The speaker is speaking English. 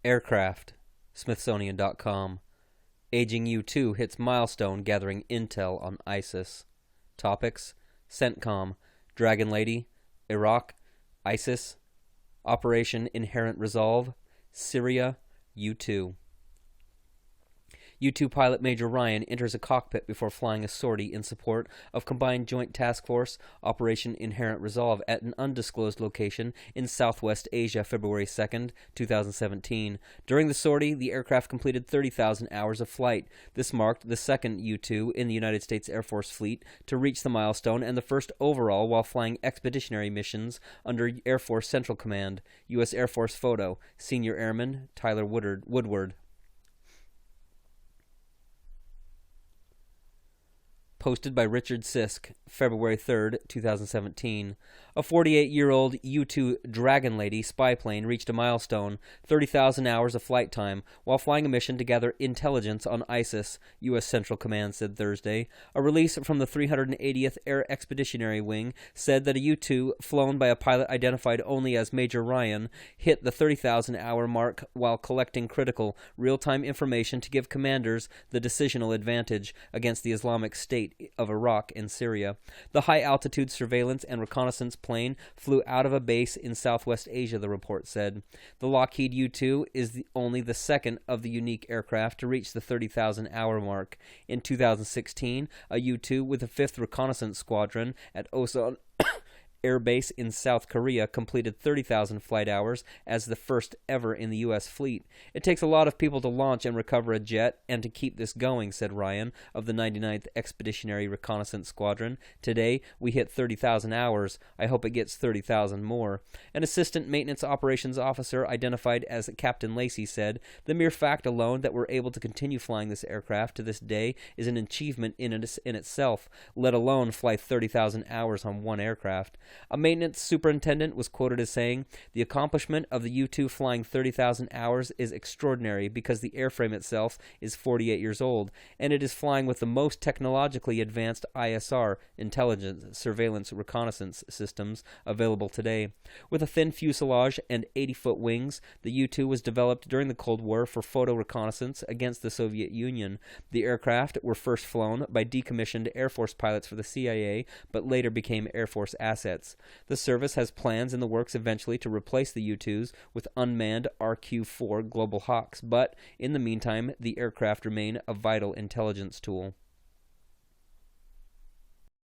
Aircraft, Smithsonian.com. Aging U-2 hits milestone gathering intel on ISIS. Topics: CENTCOM, Dragon Lady, Iraq, ISIS, Operation Inherent Resolve, Syria, U-2. U-2 pilot Major Ryan enters a cockpit before flying a sortie in support of Combined Joint Task Force Operation Inherent Resolve at an undisclosed location in Southwest Asia, February 2nd, 2017. During the sortie, the aircraft completed 30,000 hours of flight. This marked the second U-2 in the United States Air Force fleet to reach the milestone and the first overall while flying expeditionary missions under Air Force Central Command. U.S. Air Force photo. Senior Airman Tyler Woodward. Posted by Richard Sisk, February 3rd, 2017. A 48-year-old U-2 Dragon Lady spy plane reached a milestone, 30,000 hours of flight time, while flying a mission to gather intelligence on ISIS, U.S. Central Command said Thursday. A release from the 380th Air Expeditionary Wing said that a U-2, flown by a pilot identified only as Major Ryan, hit the 30,000-hour mark while collecting critical, real-time information to give commanders the decisional advantage against the Islamic State of Iraq and Syria. The high-altitude surveillance and reconnaissance plane flew out of a base in Southwest Asia, the report said. The Lockheed U-2 is only the second of the unique aircraft to reach the 30,000-hour mark. In 2016, a U-2 with the 5th Reconnaissance Squadron at Osan Air Base in South Korea completed 30,000 flight hours as the first ever in the U.S. fleet. It takes a lot of people to launch and recover a jet and to keep this going, said Ryan of the 99th Expeditionary Reconnaissance Squadron. Today, we hit 30,000 hours. I hope it gets 30,000 more. An assistant maintenance operations officer identified as Captain Lacey said, the mere fact alone that we're able to continue flying this aircraft to this day is an achievement in itself, let alone fly 30,000 hours on one aircraft. A maintenance superintendent was quoted as saying, the accomplishment of the U-2 flying 30,000 hours is extraordinary because the airframe itself is 48 years old, and it is flying with the most technologically advanced ISR, intelligence, surveillance, reconnaissance systems available today. With a thin fuselage and 80-foot wings, the U-2 was developed during the Cold War for photo reconnaissance against the Soviet Union. The aircraft were first flown by decommissioned Air Force pilots for the CIA, but later became Air Force assets. The service has plans in the works eventually to replace the U-2s with unmanned RQ-4 Global Hawks, but in the meantime, the aircraft remain a vital intelligence tool.